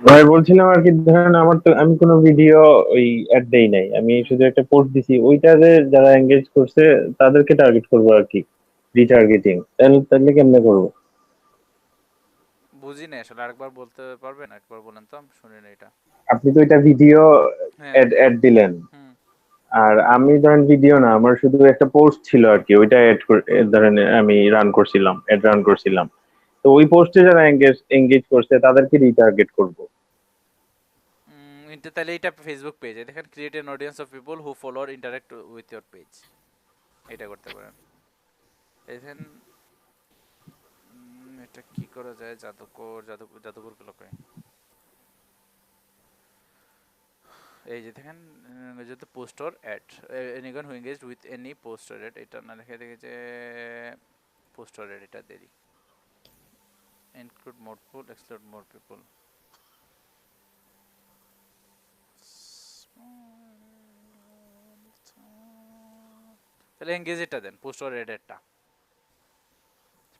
ভাই বলছিলাম আর কি, ধরেন আমার তো আমি কোনো ভিডিও ওই অ্যাড দেই নাই, আমি হুম, শুধু একটা পোস্ট দিছি, ওইটাতে যারা এঙ্গেজ করছে তাদেরকে টার্গেট করবো আর কি, রিটার্গেটিং। তাহলে তাহলে কেমনে করবো? বুঝি নাই আসলে, আরেকবার বলতে পারবেন? একবার বলেন তো, আমি শুনি না এটা। আপনি তো এটা ভিডিও হ্যাঁ। অ্যাড অ্যাড দিলেন, হুম। আর আমি ধরেন ভিডিও না, আমার শুধু একটা পোস্ট ছিল আর কি, ওইটা অ্যাড ধরেন আমি রান করছিলাম, অ্যাড রান করছিলাম। তো ওই পোস্টে যারা এঙ্গেজ এঙ্গেজ করছে তাদেরকে রিটার্গেট করবো। এটা তাহলে এটা ফেসবুক পেজ, দেখেন create N audience of people who follow or interact with your page, এটা করতে পারেন। দেখেন এটা কি করা যায়, জাদুকর জাদুকর জাদুকর গুলো কই? এই যে দেখেন, যেহেতু post or ad, anyone who engaged with any post or ad, এটা না লিখে দেখে যে পোস্ট অর অ্যাড এটা দেরি, include more people exclude more people. তাহলে এঙ্গেজ এটা দেন, পোস্ট অর অ্যাড এটা,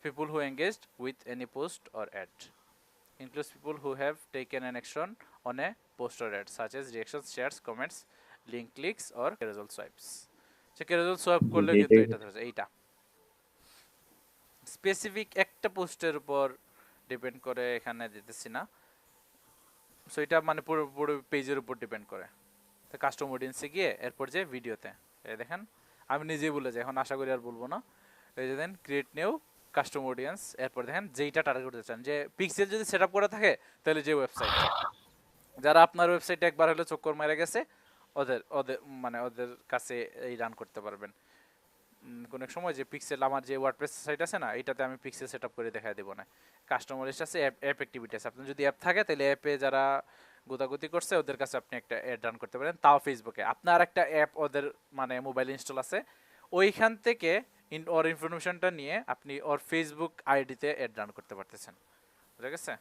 people who engaged with any post or ad, includes people who have taken an action on a post or ad such as reactions, shares, comments, link clicks or carousel swipes. Say carousel swipe করলে জি, কিন্তু ঠিক এটা আছে। ধরেছে, এইটা specific একটা পোস্টের উপর ডিপেন্ড করে, এখানে দিতেছি না। সো এটা মানে পুরো পুরো পেজের উপর ডিপেন্ড করে। তো কাস্টম অডিয়েন্সে গিয়ে এরপর যে ভিডিওতে, এই দেখেন আমি নিজেই বলে যাই, এখন আশা করি আর বলবো না। এই যে দেন ক্রিয়েট নিউ কাস্টম অডিয়েন্স, এরপর দেখেন যেইটা টার্গেট করতে চান, যে পিক্সেল যদি সেট আপ করা থাকে তাহলে যে ওয়েবসাইট, যারা আপনার ওয়েবসাইটে একবার হলে চক্কর মেরে গেছে, ওদের ওদের মানে ওদের কাছে এই রান করতে পারবেন। কোন এক সময় যে পিক্সেল, আমার যে ওয়ার্ডপ্রেস সাইট আছে না, এটাতে আমি পিক্সেল সেট আপ করে দেখাই দেবো না। কাস্টমার লিস্ট আছে, অ্যাপ অ্যাপ অ্যাক্টিভিটি আছে, আপনার যদি অ্যাপ থাকে তাহলে অ্যাপে যারা গোতাগুতি করছে ওদের কাছে আপনি একটা অ্যাড রান করতে পারেন, তাও ফেসবুকে। আপনার একটা অ্যাপ ওদের মানে মোবাইল ইনস্টল আছে, ওইখান থেকে ওর ইনফরমেশনটা নিয়ে আপনি ওর ফেসবুক আইডিতে অ্যাড রান করতে পারতেছেন। বুঝা গেছে?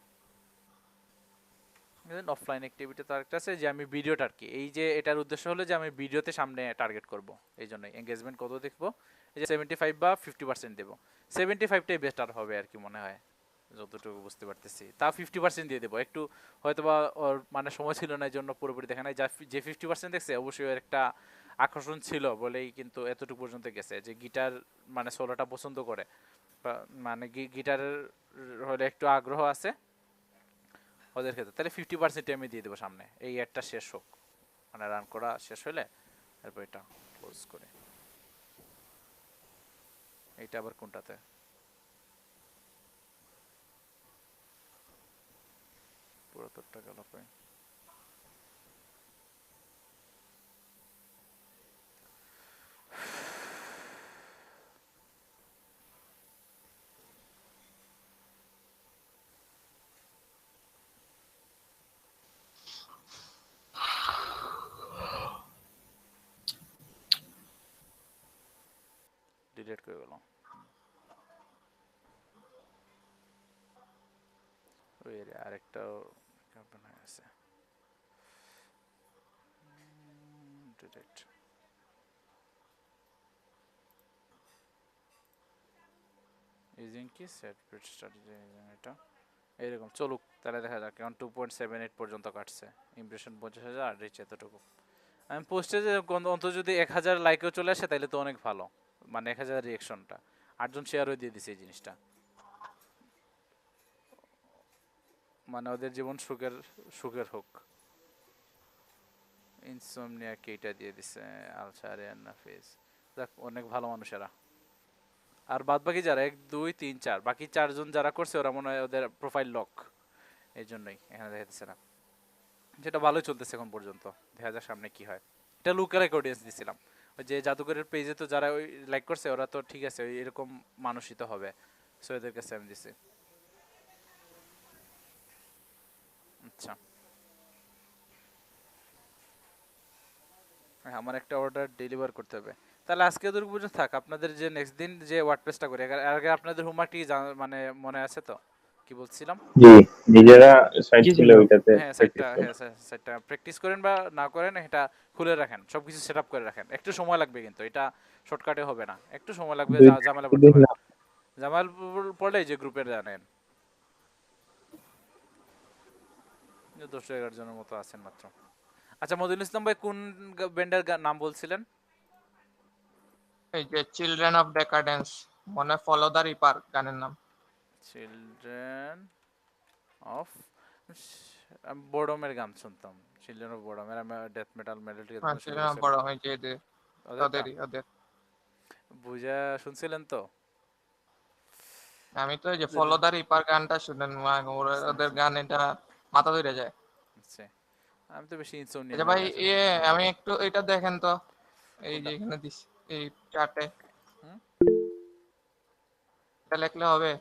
অফলাইন অ্যাক্টিভিটি তো আরেকটা আছে, যে আমি ভিডিওটা আর কি, এই যে এটার উদ্দেশ্য হলো যে আমি ভিডিওতে সামনে টার্গেট করব, এই জন্যই এঙ্গেজমেন্ট কত দেখবো, এই যে 75 বা 50% দেবো। 75টাই বেটার হবে আর কি মনে হয়, যতটুকু বুঝতে পারতেছি। তা 50% দিয়ে দেবো, একটু হয়তো বা ওর মানে সময় ছিল না এই জন্য পুরোপুরি দেখা নাই, যা যে 50% দেখছে অবশ্যই ওর একটা আকর্ষণ ছিল বলেই কিন্তু এতটুকু পর্যন্ত গেছে, যে গিটার মানে সোলোটা পছন্দ করে, মানে গিটারের হলে একটু আগ্রহ আছে ওদের ক্ষেত্রে, তাহলে 50% আমি দিয়ে দেবো সামনে, এই একটা শেষ হোক, মানে রান করা শেষ হলে তারপর এটা ক্লোজ করে। এইটা আবার কোনটাতে? পুরো তোরটা গেল কই? ডিলিট করে গেল। ওই রে আরেকটাও ওপেন হয়ে আছে, ডিলিট। ইউজিং কি সেট পিট স্ট্র্যাটেজি, এটা এইরকম চলুক, তাহলে দেখা যাক। এখন 2.78 পর্যন্ত কাটছে, ইমপ্রেশন 50,000, রিচ এতটুকু। আমি পোস্টে যে অন্তত যদি 1,000 লাইকেও চলে আসে তাহলে তো অনেক ভালো, মানে 1,000 রিয়েকশনটা, 8জন শেয়ারও দিয়ে দিছে এই জিনিসটা, মানে ওদের জীবন সুখের সুখের হোক। ইনসোমনিয়া কেইটা দিয়ে দিছে, আলসারিয়ান নাফিস, দেখ অনেক ভালো মানুষেরা। আর বাদ বাকি যারা 1 2 3 4, বাকি 4জন যারা করছে ওরা মনে হয় ওদের প্রোফাইল লক, এই জন্যই এখানে দেখা যাচ্ছে না। যেটা ভালোই চলতেছে এখন পর্যন্ত, দেখা যাক সামনে কি হয়। এটা লুকারেক অডিয়েন্স দিছিলাম, ওই যে জাদুঘরের পেজে তো যারা ওই লাইক করছে ওরা তো ঠিক আছে, ওই এরকম মানুষই তো হবে, সো এদের কাছে আমি দিছি। আচ্ছা, হ্যাঁ, আমার একটা অর্ডার ডেলিভার করতে হবে। তাহলে আজকে এতটুকু পর্যন্ত থাক, আপনাদের যে নেক্সট দিন যে ওয়ার্ডপ্রেসটা করি, আগে আপনাদের হোমওয়ার্কটি মানে মনে আছে তো, কি বলছিলাম? জি, নিজেরা সাইট কি খুলে ছিল? ওইটাতে হ্যাঁ সাইটটা, প্র্যাকটিস করো। হ্যাঁ সাইটটা প্র্যাকটিস করেন বা না করেন, এটা খুলে রাখেন, সব কিছু সেট আপ করে রাখেন। একটু সময় লাগবে কিন্তু এটা শর্টকাটে হবে না, একটু সময় লাগবে, দুই ঝামেলা পড়তে দিন পারেন। না। জামাল পড়লে যে গ্রুপের জানেন। 10 11 জনের মতো আছেন মাত্র। আচ্ছা মদিনুল ইসলাম ভাই কোন ব্যান্ডের নাম বলছিলেন? এই যে চিলড্রেন অফ ডেকাডেন্স, মনে ফলো দ্য রিপার গানের নাম। চিলড্রেন অফ, আমি বোডমের গান শুনতাম, চিলড্রেন অফ বোডমের। আমি ডেথ মেটাল মেলোডি হ্যাঁ শুরু চিলড্রেন অফ করছিলাম বড় এই যে এদের, ওদেরটা ওদের বুঝা শুনছিলেন তো? আমি তো এই যে ফলো দ্য রিপার গানটা শুনেন, আচ্ছা ওদের আচ্ছা গান এটা মাথা ধরে যায়। আচ্ছা। আমি তো বেশি আচ্ছা ইনসোমনিয়ার ভাই, গান শুনি। আমি একটু এটা দেখেন তো, এই যে কোনটা? এখানে দিস, এই চার্টে হুম এটা লিখলে হবে?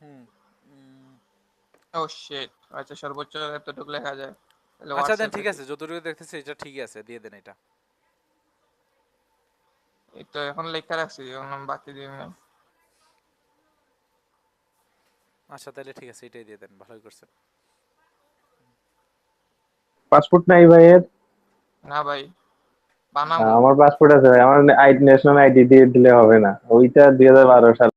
হুম উম, ও শিট, আচ্ছা সর্বোচ্চ এতটুকু লেখা যায়, তাহলে আচ্ছা দেন, হোয়াটসঅ্যাপে ঠিক দিই। আছে, যতটুকু দেখতেছি এটা ঠিকই আছে, দিয়ে দেন এটা। এই তো এখন লেখা রাখছি, এখন আমি বাকি দিই না। আচ্ছা তাহলে ঠিক আছে, এটাই দিয়ে দেন, ভালোই করছেন। পাসপোর্ট নাই ভাইয়ের? না ভাই, বানাবো। আমার পাসপোর্ট আছে ভাই, আমার ন্যাশনাল আইডি দিয়ে দিলে হবে না? ওইটা 2012 সাল